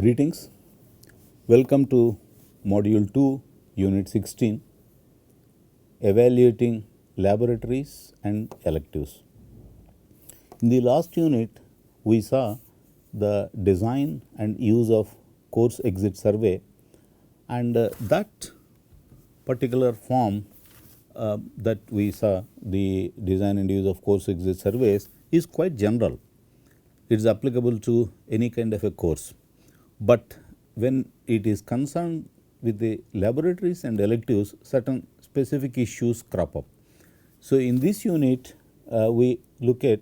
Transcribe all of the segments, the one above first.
Greetings. Welcome to Module 2, Unit 16, Evaluating Laboratories and Electives. In the last unit, we saw the design and use of course exit survey, and that particular form that we saw, the design and use of course exit surveys, is quite general. It is applicable to any kind of a course. But when it is concerned with the laboratories and electives, certain specific issues crop up. So, in this unit, we look at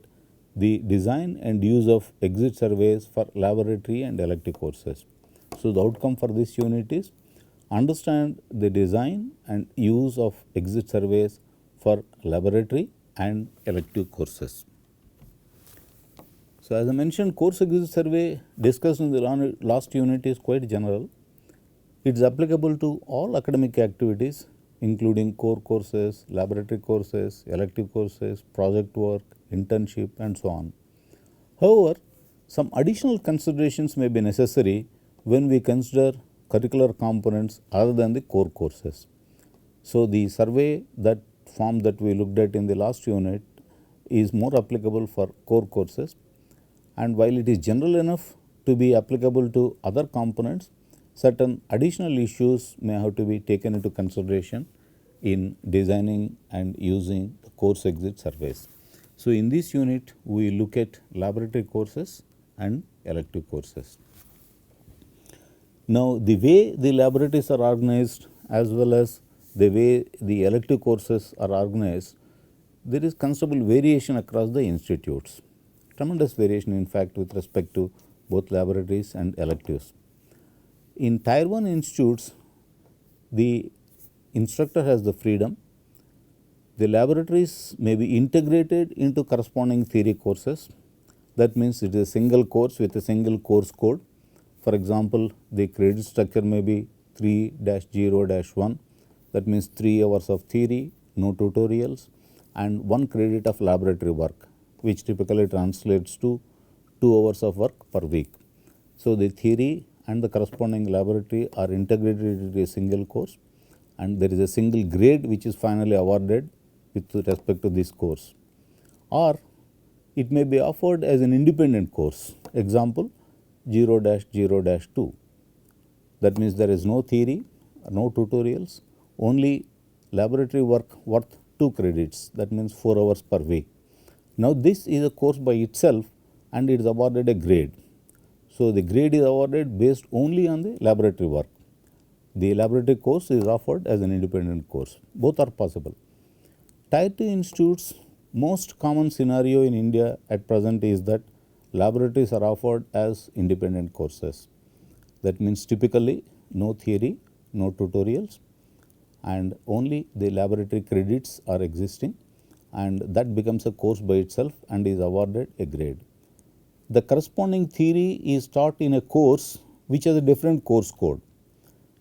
the design and use of exit surveys for laboratory and elective courses. So, the outcome for this unit is understand the design and use of exit surveys for laboratory and elective courses. So, as I mentioned, course exit survey discussed in the last unit is quite general. It is applicable to all academic activities including core courses, laboratory courses, elective courses, project work, internship and so on. However, some additional considerations may be necessary when we consider curricular components other than the core courses. So, the survey form that we looked at in the last unit is more applicable for core courses. And while it is general enough to be applicable to other components, certain additional issues may have to be taken into consideration in designing and using the course exit surveys. So, in this unit, we look at laboratory courses and elective courses. Now, the way the laboratories are organized as well as the way the elective courses are organized, there is considerable variation across the institutes. Tremendous variation in fact with respect to both laboratories and electives. In Tier 1 institutes, the instructor has the freedom. The laboratories may be integrated into corresponding theory courses. That means it is a single course with a single course code. For example, the credit structure may be 3-0-1, that means 3 hours of theory, no tutorials, and 1 credit of laboratory work, which typically translates to 2 hours of work per week. So, the theory and the corresponding laboratory are integrated into a single course, and there is a single grade which is finally awarded with respect to this course. Or it may be offered as an independent course, example 0-0-2. That means there is no theory, no tutorials, only laboratory work worth 2 credits, that means 4 hours per week. Now, this is a course by itself and it is awarded a grade. So, the grade is awarded based only on the laboratory work. The laboratory course is offered as an independent course. Both are possible. Tier 2 institutes, most common scenario in India at present is that laboratories are offered as independent courses. That means typically no theory, no tutorials, and only the laboratory credits are existing, and that becomes a course by itself and is awarded a grade. The corresponding theory is taught in a course which has a different course code.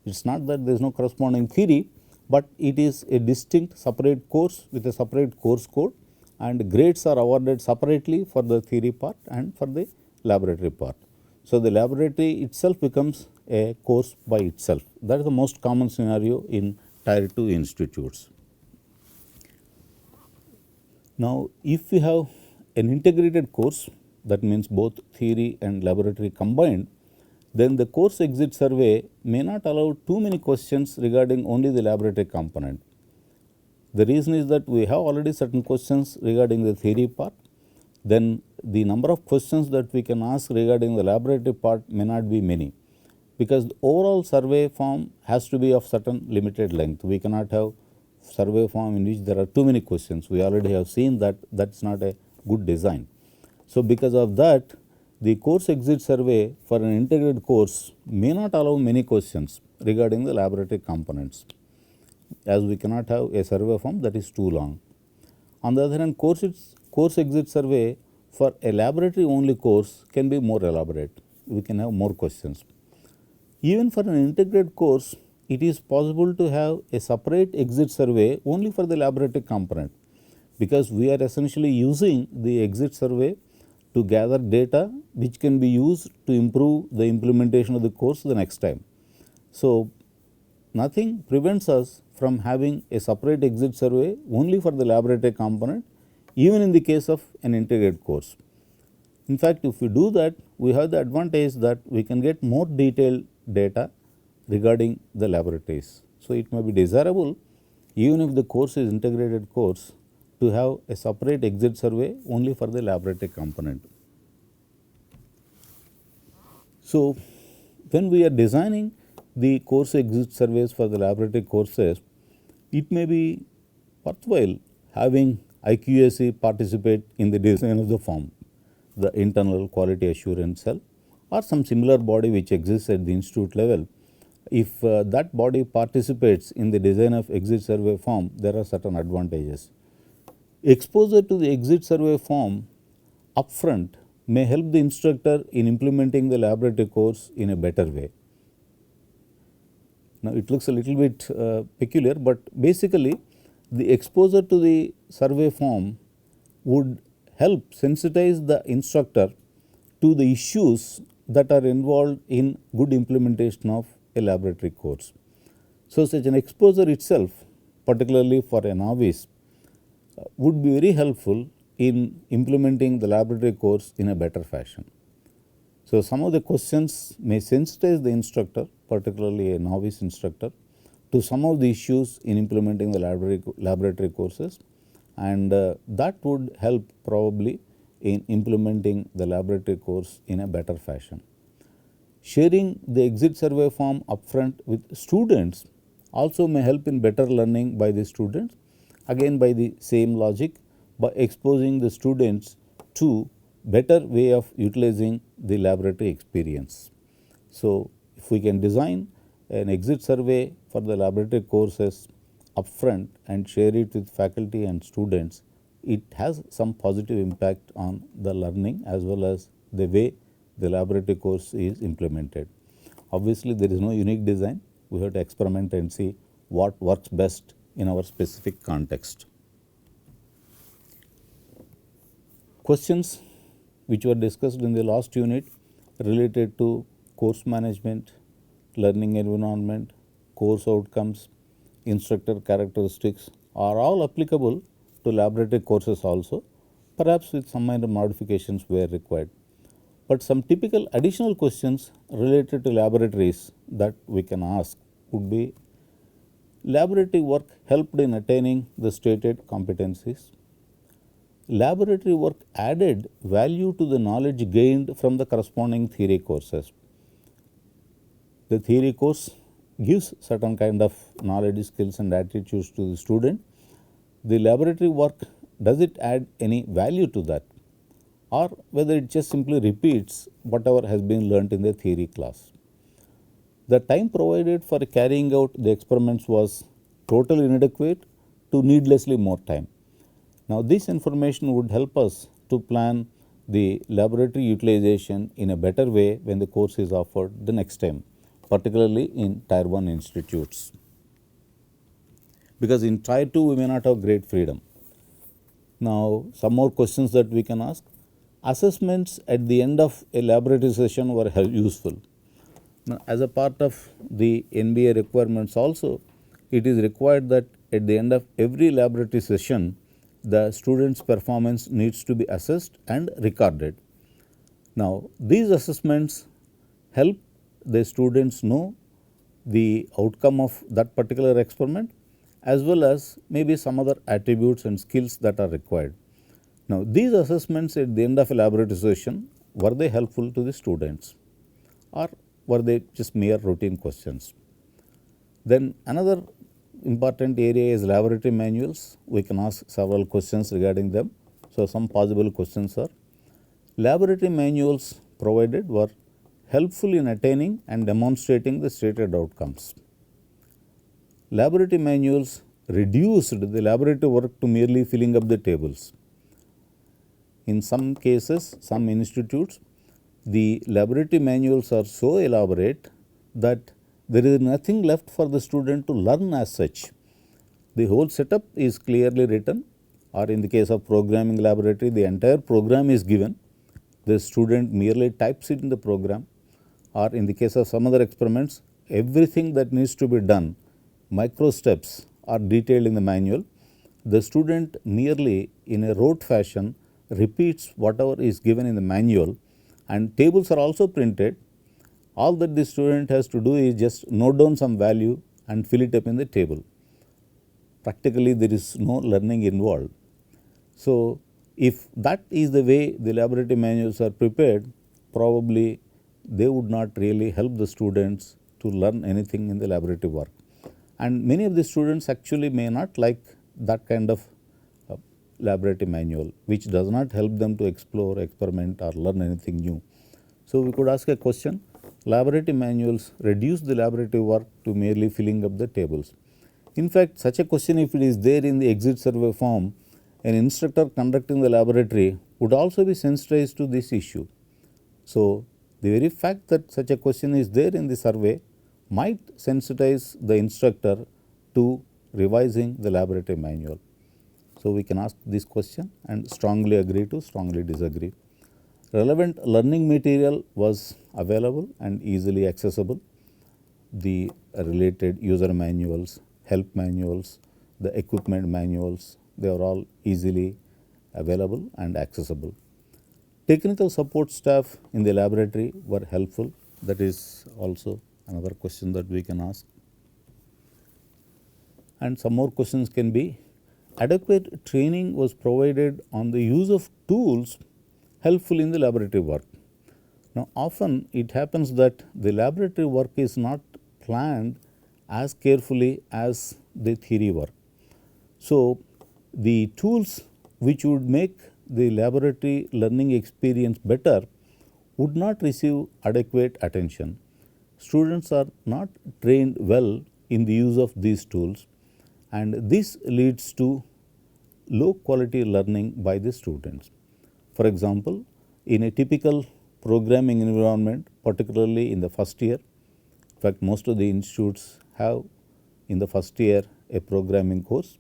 It is not that there is no corresponding theory, but it is a distinct separate course with a separate course code, and grades are awarded separately for the theory part and for the laboratory part. So, the laboratory itself becomes a course by itself. That is the most common scenario in Tier 2 institutes. Now, if we have an integrated course, that means both theory and laboratory combined, then the course exit survey may not allow too many questions regarding only the laboratory component. The reason is that we have already certain questions regarding the theory part, then the number of questions that we can ask regarding the laboratory part may not be many, because the overall survey form has to be of certain limited length. We cannot have survey form in which there are too many questions. We already have seen that that is not a good design. So, because of that, the course exit survey for an integrated course may not allow many questions regarding the laboratory components, as we cannot have a survey form that is too long. On the other hand, course exit survey for a laboratory only course can be more elaborate. We can have more questions. Even for an integrated course, it is possible to have a separate exit survey only for the laboratory component, because we are essentially using the exit survey to gather data which can be used to improve the implementation of the course the next time. So, nothing prevents us from having a separate exit survey only for the laboratory component, even in the case of an integrated course. In fact, if we do that, we have the advantage that we can get more detailed data regarding the laboratories. So, it may be desirable, even if the course is integrated course, to have a separate exit survey only for the laboratory component. So, when we are designing the course exit surveys for the laboratory courses, it may be worthwhile having IQAC participate in the design of the form, the internal quality assurance cell, or some similar body which exists at the institute level. If that body participates in the design of exit survey form, there are certain advantages. Exposure to the exit survey form upfront may help the instructor in implementing the laboratory course in a better way. Now, it looks a little bit peculiar, but basically the exposure to the survey form would help sensitize the instructor to the issues that are involved in good implementation of a laboratory course. So, such an exposure itself, particularly for a novice, would be very helpful in implementing the laboratory course in a better fashion. So, some of the questions may sensitize the instructor, particularly a novice instructor, to some of the issues in implementing the laboratory courses, and that would help probably in implementing the laboratory course in a better fashion. Sharing the exit survey form upfront with students also may help in better learning by the students, again by the same logic, by exposing the students to better way of utilizing the laboratory experience. So, if we can design an exit survey for the laboratory courses upfront and share it with faculty and students, it has some positive impact on the learning as well as the way the laboratory course is implemented. Obviously, there is no unique design. We have to experiment and see what works best in our specific context. Questions which were discussed in the last unit related to course management, learning environment, course outcomes, instructor characteristics are all applicable to laboratory courses also, perhaps with some minor modifications where required. But some typical additional questions related to laboratories that we can ask would be: laboratory work helped in attaining the stated competencies? Laboratory work added value to the knowledge gained from the corresponding theory courses. The theory course gives certain kind of knowledge, skills and attitudes to the student. The laboratory work, does it add any value to that, or whether it just simply repeats whatever has been learnt in the theory class? The time provided for carrying out the experiments was totally inadequate to needlessly more time. Now, this information would help us to plan the laboratory utilization in a better way when the course is offered the next time, particularly in Tier 1 institutes, because in Tier 2 we may not have great freedom. Now, some more questions that we can ask: assessments at the end of a laboratory session were useful. Now, as a part of the NBA requirements also, it is required that at the end of every laboratory session, the student's performance needs to be assessed and recorded. Now, these assessments help the students know the outcome of that particular experiment, as well as maybe some other attributes and skills that are required. Now, these assessments at the end of a laboratory session, were they helpful to the students, or were they just mere routine questions? Then another important area is laboratory manuals. We can ask several questions regarding them. So, some possible questions are: laboratory manuals provided were helpful in attaining and demonstrating the stated outcomes. Laboratory manuals reduced the laboratory work to merely filling up the tables. In some cases, some institutes, the laboratory manuals are so elaborate that there is nothing left for the student to learn as such. The whole setup is clearly written, or in the case of programming laboratory, the entire program is given, the student merely types it in the program, or in the case of some other experiments, everything that needs to be done, micro steps are detailed in the manual. The student merely in a rote fashion repeats whatever is given in the manual, and tables are also printed. All that the student has to do is just note down some value and fill it up in the table. Practically there is no learning involved. So, if that is the way the laboratory manuals are prepared, probably they would not really help the students to learn anything in the laboratory work. And many of the students actually may not like that kind of laboratory manual, which does not help them to explore, experiment or learn anything new. So, we could ask a question: laboratory manuals reduce the laboratory work to merely filling up the tables. In fact, such a question, if it is there in the exit survey form, an instructor conducting the laboratory would also be sensitized to this issue. So, the very fact that such a question is there in the survey might sensitize the instructor to revising the laboratory manual. So, we can ask this question and strongly agree to strongly disagree. Relevant learning material was available and easily accessible. The related user manuals, help manuals, the equipment manuals, they are all easily available and accessible. Technical support staff in the laboratory were helpful. That is also another question that we can ask. And some more questions can be: adequate training was provided on the use of tools helpful in the laboratory work. Now, often it happens that the laboratory work is not planned as carefully as the theory work. So, the tools which would make the laboratory learning experience better would not receive adequate attention. Students are not trained well in the use of these tools, and this leads to low quality learning by the students. For example, in a typical programming environment, particularly in the first year, in fact, most of the institutes have in the first year a programming course,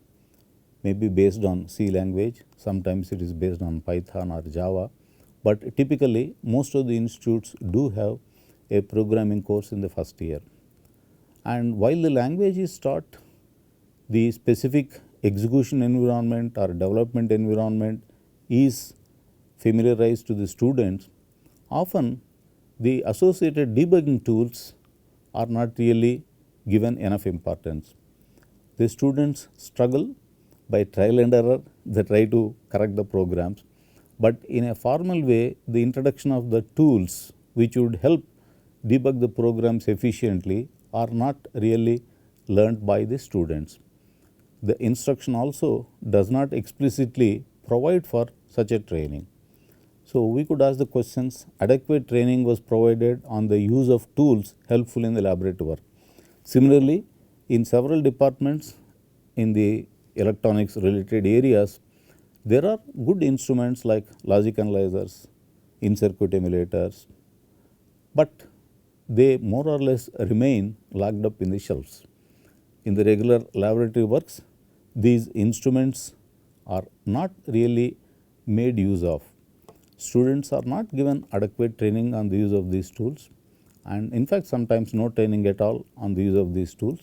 maybe based on C language, sometimes it is based on Python or Java, but typically most of the institutes do have a programming course in the first year. And while the language is taught, the specific execution environment or development environment is familiarized to the students. Often the associated debugging tools are not really given enough importance. The students struggle by trial and error, they try to correct the programs, but in a formal way the introduction of the tools which would help debug the programs efficiently are not really learnt by the students. The instruction also does not explicitly provide for such a training. So, we could ask the questions: adequate training was provided on the use of tools helpful in the laboratory work. Similarly, in several departments in the electronics related areas, there are good instruments like logic analyzers, in-circuit emulators, but they more or less remain locked up in the shelves. In the regular laboratory works, these instruments are not really made use of. Students are not given adequate training on the use of these tools, and in fact, sometimes no training at all on the use of these tools,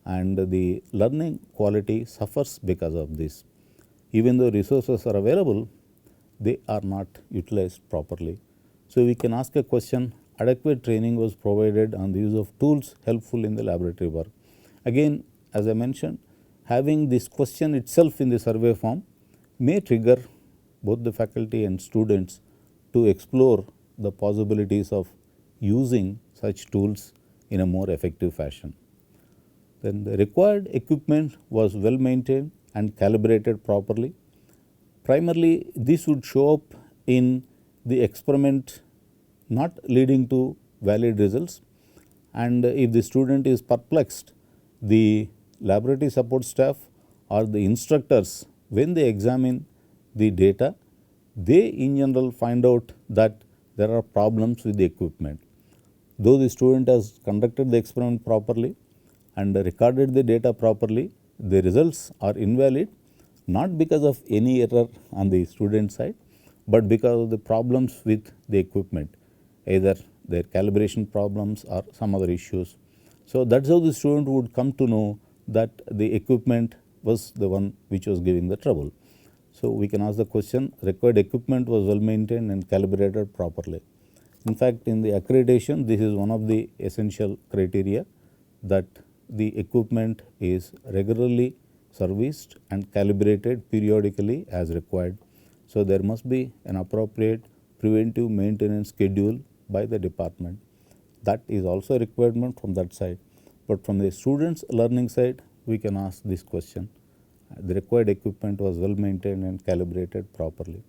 and the learning quality suffers because of this. Even though resources are available, they are not utilized properly. So, we can ask a question: adequate training was provided on the use of tools helpful in the laboratory work. Again, as I mentioned, having this question itself in the survey form may trigger both the faculty and students to explore the possibilities of using such tools in a more effective fashion. Then the required equipment was well maintained and calibrated properly. Primarily, this would show up in the experiment not leading to valid results, and if the student is perplexed, the laboratory support staff or the instructors, when they examine the data, they in general find out that there are problems with the equipment. Though the student has conducted the experiment properly and recorded the data properly, the results are invalid, not because of any error on the student side, but because of the problems with the equipment, either their calibration problems or some other issues. So, that is how the student would come to know that the equipment was the one which was giving the trouble. So, we can ask the question, required equipment was well maintained and calibrated properly. In fact, in the accreditation, this is one of the essential criteria, that the equipment is regularly serviced and calibrated periodically as required. So, there must be an appropriate preventive maintenance schedule by the department. That is also a requirement from that side, but from the students' learning side, we can ask this question. The required equipment was well maintained and calibrated properly.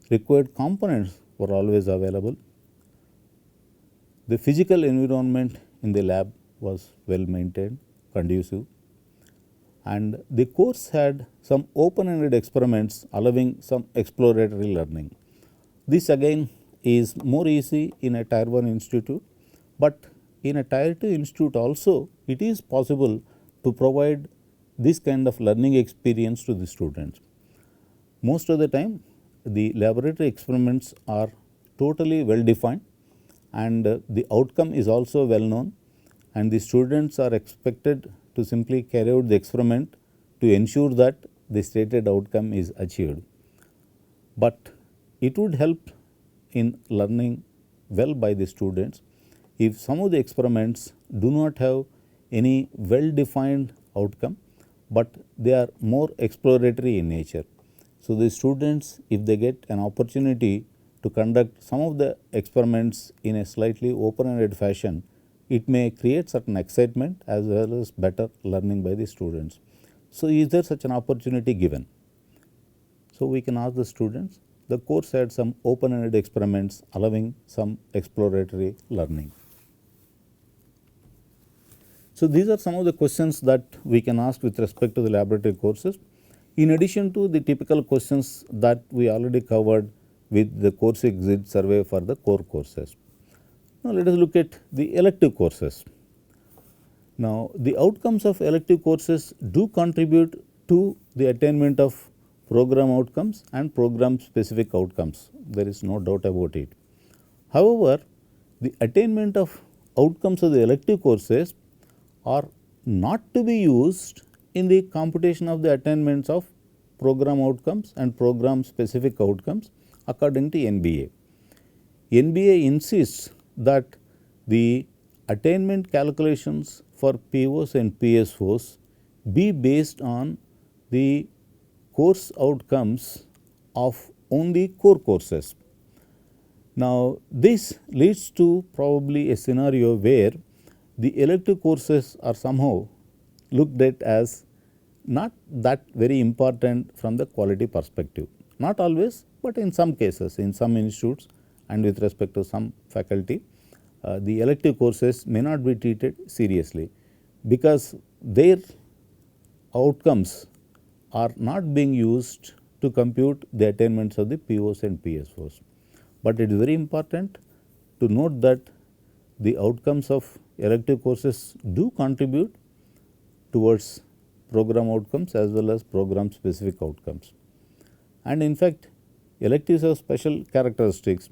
Required components were always available. The physical environment in the lab was well maintained, conducive, and the course had some open-ended experiments allowing some exploratory learning. This again is more easy in a tier 1 institute, but in a tier 2 institute also it is possible to provide this kind of learning experience to the students. Most of the time the laboratory experiments are totally well defined, and the outcome is also well known, and the students are expected to simply carry out the experiment to ensure that the stated outcome is achieved. But it would help in learning well by the students if some of the experiments do not have any well defined outcome, but they are more exploratory in nature. So, the students, if they get an opportunity to conduct some of the experiments in a slightly open-ended fashion, it may create certain excitement as well as better learning by the students. So, is there such an opportunity given? So, we can ask the students. The course had some open-ended experiments allowing some exploratory learning. So, these are some of the questions that we can ask with respect to the laboratory courses, in addition to the typical questions that we already covered with the course exit survey for the core courses. Now, let us look at the elective courses. Now, the outcomes of elective courses do contribute to the attainment of program outcomes and program specific outcomes, there is no doubt about it. However, the attainment of outcomes of the elective courses are not to be used in the computation of the attainments of program outcomes and program specific outcomes according to NBA. NBA insists that the attainment calculations for POs and PSOs be based on the course outcomes of only core courses. Now, this leads to probably a scenario where the elective courses are somehow looked at as not that very important from the quality perspective. Not always, but in some cases, in some institutes and with respect to some faculty, the elective courses may not be treated seriously, because their outcomes are not being used to compute the attainments of the POs and PSOs. But it is very important to note that the outcomes of elective courses do contribute towards program outcomes as well as program specific outcomes. And in fact, electives have special characteristics.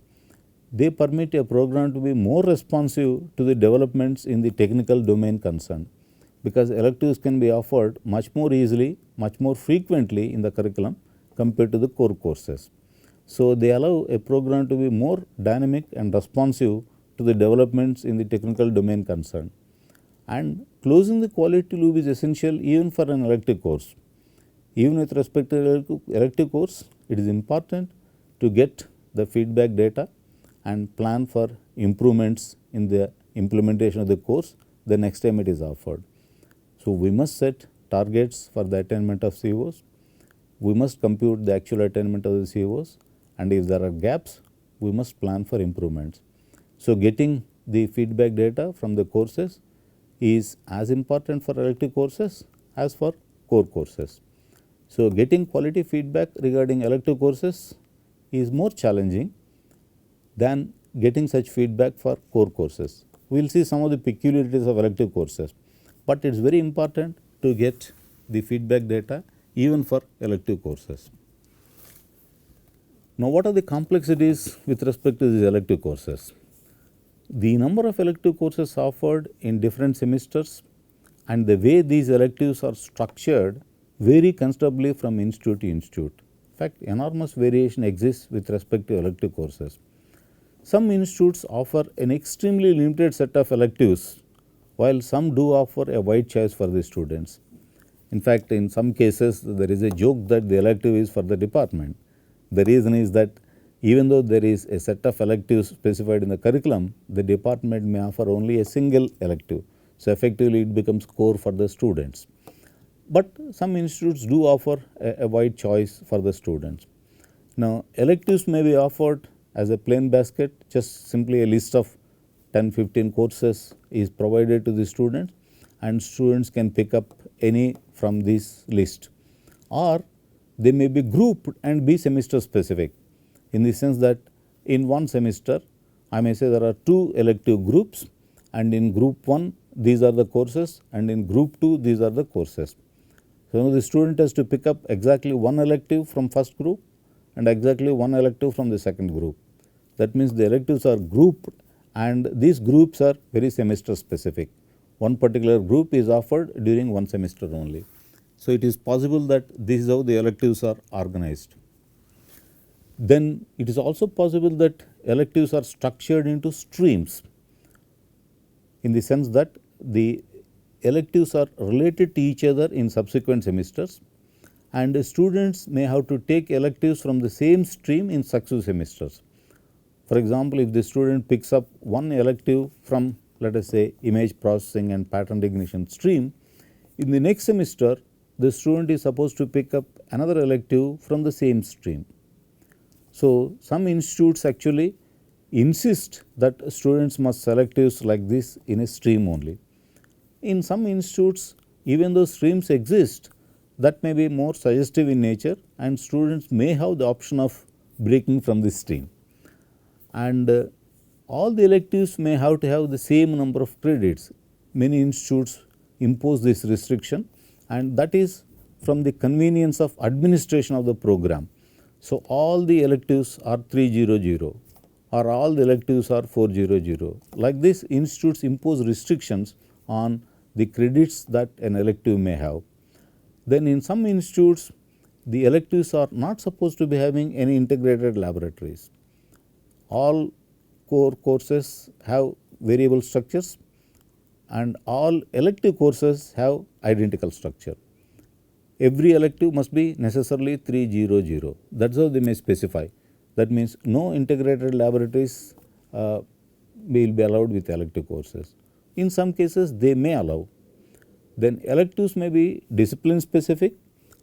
They permit a program to be more responsive to the developments in the technical domain concerned, because electives can be offered much more easily, much more frequently in the curriculum compared to the core courses. So, they allow a program to be more dynamic and responsive to the developments in the technical domain concerned. And closing the quality loop is essential even for an elective course. Even with respect to elective course, it is important to get the feedback data and plan for improvements in the implementation of the course the next time it is offered. So, we must set targets for the attainment of COs, we must compute the actual attainment of the COs, and if there are gaps, we must plan for improvements. So, getting the feedback data from the courses is as important for elective courses as for core courses. So, getting quality feedback regarding elective courses is more challenging than getting such feedback for core courses. We will see some of the peculiarities of elective courses, but it is very important to get the feedback data even for elective courses. Now, what are the complexities with respect to these elective courses? The number of elective courses offered in different semesters and the way these electives are structured vary considerably from institute to institute. In fact, enormous variation exists with respect to elective courses. Some institutes offer an extremely limited set of electives, while some do offer a wide choice for the students. In fact, in some cases there is a joke that the elective is for the department. The reason is that even though there is a set of electives specified in the curriculum, the department may offer only a single elective. So, effectively it becomes core for the students. But some institutes do offer a wide choice for the students. Now, electives may be offered as a plain basket, just simply a list of 10-15 courses is provided to the students and students can pick up any from this list, or they may be grouped and be semester specific, in the sense that in one semester I may say there are 2 elective groups, and in group 1 these are the courses and in group 2 these are the courses. So, the student has to pick up exactly one elective from first group and exactly one elective from the second group. That means the electives are grouped and these groups are very semester specific. One particular group is offered during one semester only. So, it is possible that this is how the electives are organized. Then it is also possible that electives are structured into streams, in the sense that the electives are related to each other in subsequent semesters and students may have to take electives from the same stream in successive semesters. For example, if the student picks up one elective from, let us say, image processing and pattern recognition stream, in the next semester the student is supposed to pick up another elective from the same stream. So, some institutes actually insist that students must select electives like this in a stream only. In some institutes, even though streams exist, that may be more suggestive in nature and students may have the option of breaking from this stream. And all the electives may have to have the same number of credits. Many institutes impose this restriction and that is from the convenience of administration of the program. So, all the electives are 300 or all the electives are 400. Like this, institutes impose restrictions on the credits that an elective may have. Then in some institutes, the electives are not supposed to be having any integrated laboratories. All core courses have variable structures and all elective courses have identical structure. Every elective must be necessarily 300. That is how they may specify. That means no integrated laboratories will be allowed with elective courses. In some cases they may allow. Then electives may be discipline specific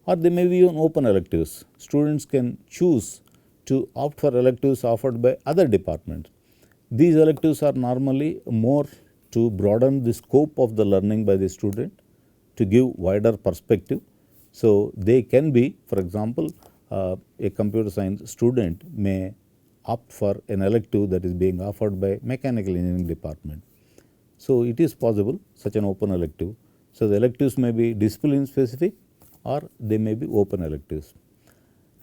or they may be even open electives. Students can choose to opt for electives offered by other departments. These electives are normally more to broaden the scope of the learning by the student, to give wider perspective. So, they can be, for example, a computer science student may opt for an elective that is being offered by mechanical engineering department. So, it is possible such an open elective. So, the electives may be discipline specific or they may be open electives.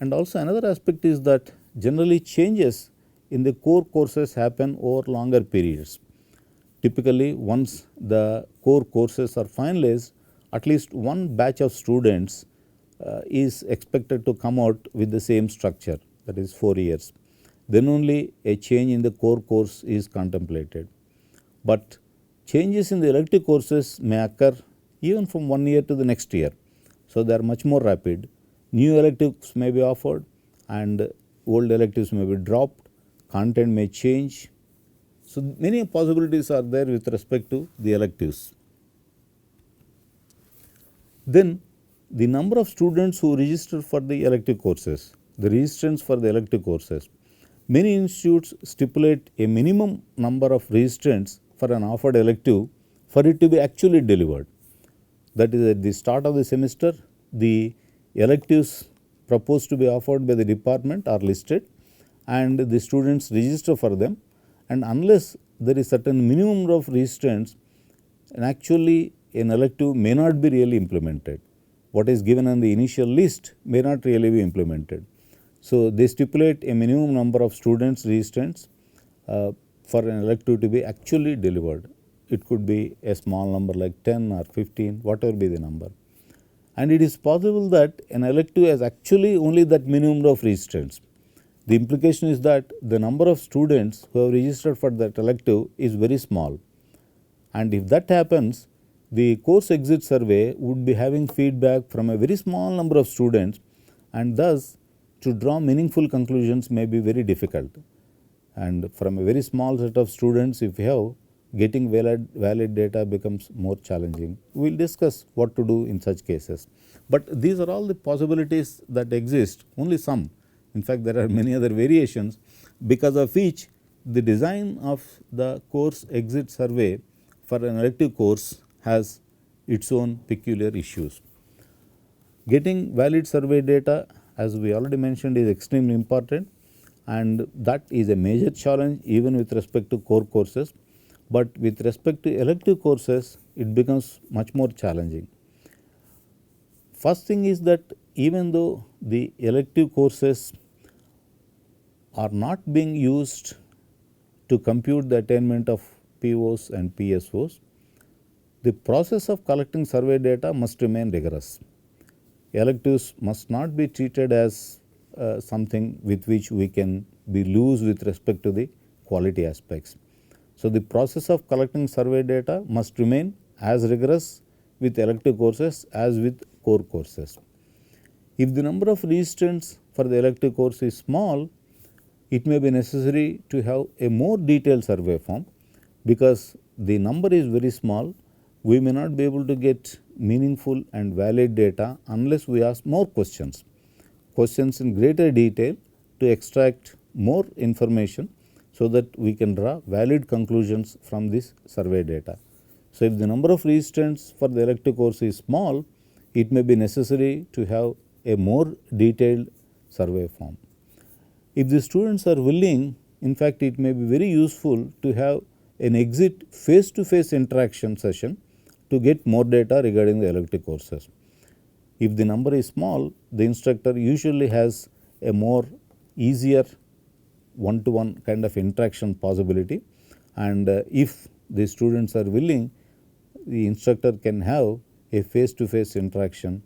And also another aspect is that generally changes in the core courses happen over longer periods. Typically, once the core courses are finalized, at least one batch of students is expected to come out with the same structure, that is 4 years. Then only a change in the core course is contemplated. But changes in the elective courses may occur even from 1 year to the next year. So, they are much more rapid. New electives may be offered and old electives may be dropped, content may change. So, many possibilities are there with respect to the electives. Then the number of students who register for the elective courses, the registrants for the elective courses. Many institutes stipulate a minimum number of registrants for an offered elective for it to be actually delivered. That is, at the start of the semester, the electives proposed to be offered by the department are listed and the students register for them, and unless there is certain minimum of registrants, and actually an elective may not be really implemented. What is given on the initial list may not really be implemented. So, they stipulate a minimum number of students registrants for an elective to be actually delivered. It could be a small number like 10 or 15, whatever be the number. And it is possible that an elective has actually only that minimum number of registrants. The implication is that the number of students who have registered for that elective is very small. And if that happens, the course exit survey would be having feedback from a very small number of students, and thus to draw meaningful conclusions may be very difficult. And from a very small set of students, if you have, getting valid data becomes more challenging. We will discuss what to do in such cases. But these are all the possibilities that exist, only some. In fact, there are many other variations, because of which the design of the course exit survey for an elective course has its own peculiar issues. Getting valid survey data, as we already mentioned, is extremely important, and that is a major challenge even with respect to core courses. But with respect to elective courses, it becomes much more challenging. First thing is that even though the elective courses are not being used to compute the attainment of POs and PSOs, the process of collecting survey data must remain rigorous. Electives must not be treated as something with which we can be loose with respect to the quality aspects. So, the process of collecting survey data must remain as rigorous with elective courses as with core courses. If the number of registrants for the elective course is small, it may be necessary to have a more detailed survey form, because the number is very small. We may not be able to get meaningful and valid data unless we ask more questions in greater detail to extract more information, so that we can draw valid conclusions from this survey data. So, if the number of registrants for the elective course is small, it may be necessary to have a more detailed survey form. If the students are willing, in fact, it may be very useful to have an exit face-to-face interaction session to get more data regarding the elective courses. If the number is small, the instructor usually has a more easier one-to-one kind of interaction possibility, and if the students are willing, the instructor can have a face-to-face interaction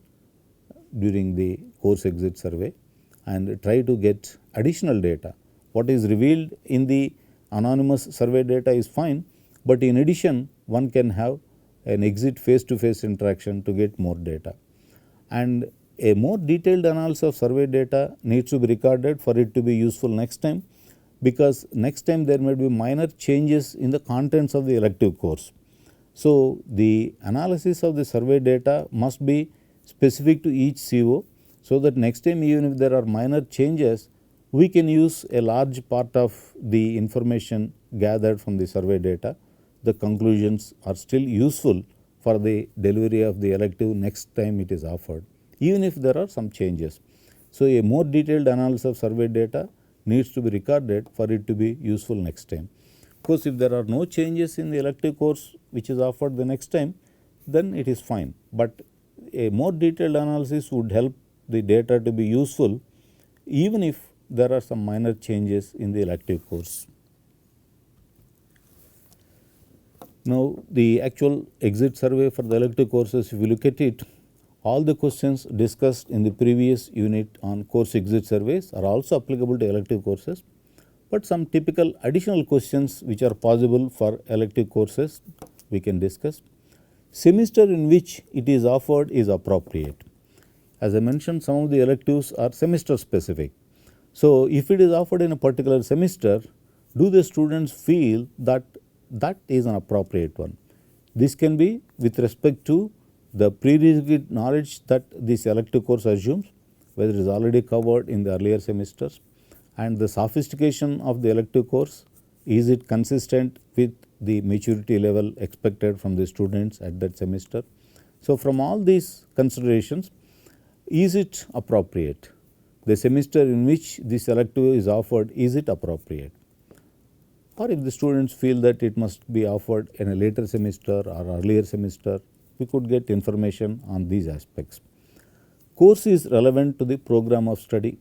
during the course exit survey and try to get additional data. What is revealed in the anonymous survey data is fine, but in addition one can have an exit face-to-face interaction to get more data. And a more detailed analysis of survey data needs to be recorded for it to be useful next time, because next time there may be minor changes in the contents of the elective course. So, the analysis of the survey data must be specific to each CO, so that next time even if there are minor changes, we can use a large part of the information gathered from the survey data. The conclusions are still useful for the delivery of the elective next time it is offered, even if there are some changes. So, a more detailed analysis of survey data needs to be recorded for it to be useful next time. Of course, if there are no changes in the elective course which is offered the next time, then it is fine, but a more detailed analysis would help the data to be useful even if there are some minor changes in the elective course. Now, the actual exit survey for the elective courses, if you look at it, all the questions discussed in the previous unit on course exit surveys are also applicable to elective courses, but some typical additional questions which are possible for elective courses we can discuss. Semester in which it is offered is appropriate. As I mentioned, some of the electives are semester specific. So, if it is offered in a particular semester, do the students feel that that is an appropriate one? This can be with respect to the prerequisite knowledge that this elective course assumes, whether it is already covered in the earlier semesters, and the sophistication of the elective course, is it consistent with the maturity level expected from the students at that semester. So, from all these considerations, is it appropriate? The semester in which this elective is offered, is it appropriate? Or if the students feel that it must be offered in a later semester or earlier semester, we could get information on these aspects. Course is relevant to the program of study.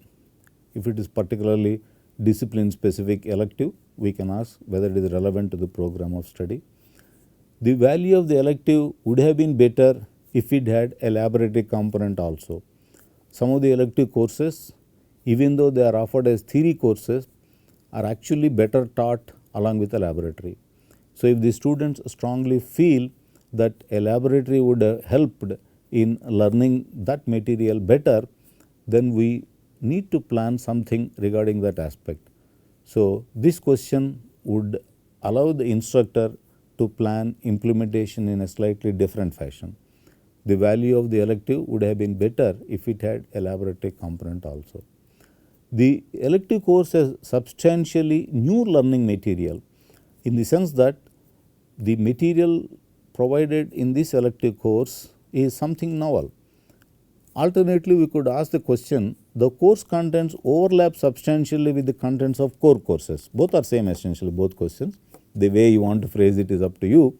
If it is particularly discipline specific elective, we can ask whether it is relevant to the program of study. The value of the elective would have been better if it had a laboratory component also. Some of the elective courses, even though they are offered as theory courses, are actually better taught along with a laboratory. So, if the students strongly feel that a laboratory would have helped in learning that material better, then we need to plan something regarding that aspect. So, this question would allow the instructor to plan implementation in a slightly different fashion. The value of the elective would have been better if it had a laboratory component also. The elective course has substantially new learning material, in the sense that the material provided in this elective course is something novel. Alternately, we could ask the question, the course contents overlap substantially with the contents of core courses. Both are same essentially, both questions. The way you want to phrase it is up to you.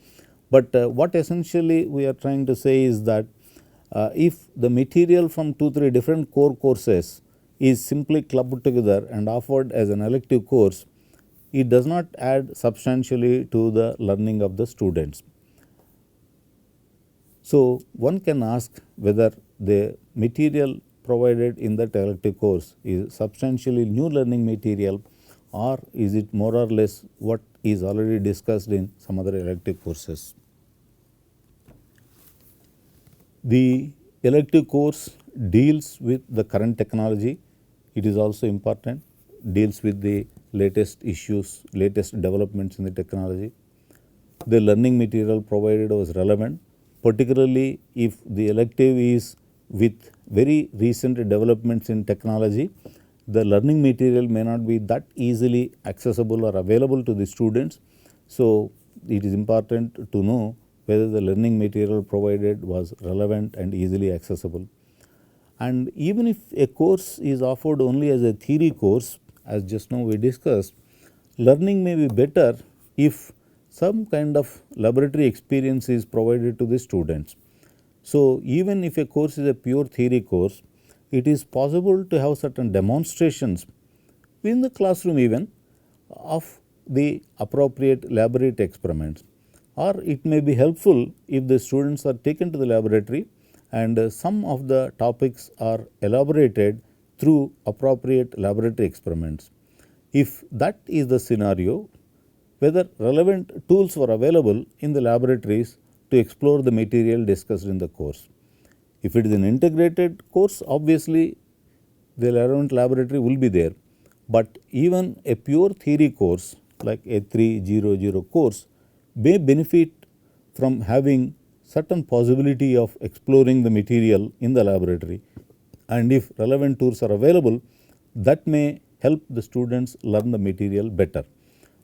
But what essentially we are trying to say is that if the material from 2-3 different core courses is simply clubbed together and offered as an elective course, it does not add substantially to the learning of the students. So, one can ask whether the material provided in that elective course is substantially new learning material, or is it more or less what is already discussed in some other elective courses. The elective course deals with the current technology. It is also important, deals with the latest issues, latest developments in the technology. The learning material provided was relevant, particularly if the elective is with very recent developments in technology. The learning material may not be that easily accessible or available to the students. So, it is important to know whether the learning material provided was relevant and easily accessible. And even if a course is offered only as a theory course, as just now we discussed, learning may be better if some kind of laboratory experience is provided to the students. So, even if a course is a pure theory course, it is possible to have certain demonstrations in the classroom even of the appropriate laboratory experiments, or it may be helpful if the students are taken to the laboratory and some of the topics are elaborated through appropriate laboratory experiments. If that is the scenario, whether relevant tools were available in the laboratories to explore the material discussed in the course. If it is an integrated course, obviously the relevant laboratory will be there, but even a pure theory course like a 300 course may benefit from having certain possibility of exploring the material in the laboratory, and if relevant tools are available, that may help the students learn the material better.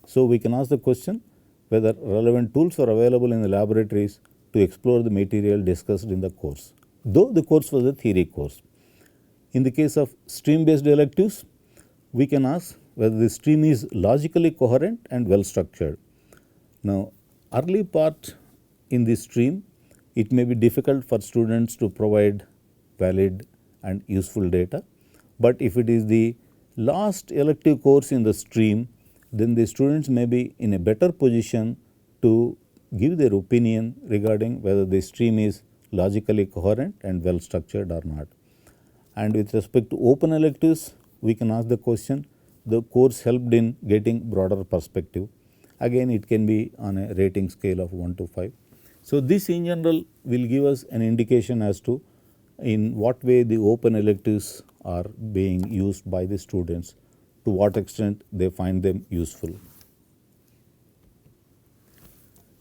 So, we can ask the question whether relevant tools are available in the laboratories to explore the material discussed in the course, though the course was a theory course. In the case of stream based electives, we can ask whether the stream is logically coherent and well structured. Now, early part in the stream, it may be difficult for students to provide valid and useful data, but if it is the last elective course in the stream, then the students may be in a better position to give their opinion regarding whether the stream is logically coherent and well structured or not. And with respect to open electives, we can ask the question, the course helped in getting broader perspective. Again, it can be on a rating scale of 1 to 5. So, this in general will give us an indication as to in what way the open electives are being used by the students, to what extent they find them useful.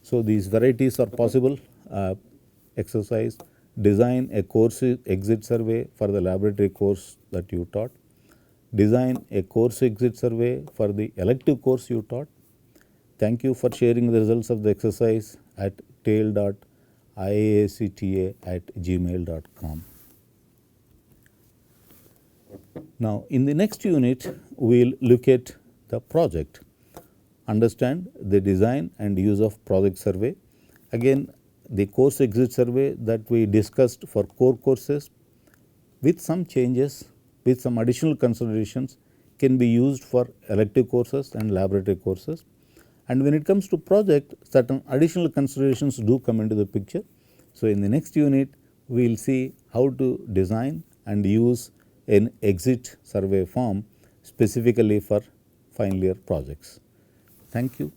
So, these varieties are possible. Exercise, design a course exit survey for the laboratory course that you taught. Design a course exit survey for the elective course you taught. Thank you for sharing the results of the exercise at tail.iacta@gmail.com. Now, in the next unit, we will look at the project, understand the design and use of project survey. Again, the course exit survey that we discussed for core courses, with some changes with some additional considerations can be used for elective courses and laboratory courses. And when it comes to project, certain additional considerations do come into the picture. So, in the next unit, we will see how to design and use an exit survey form specifically for final year projects. Thank you.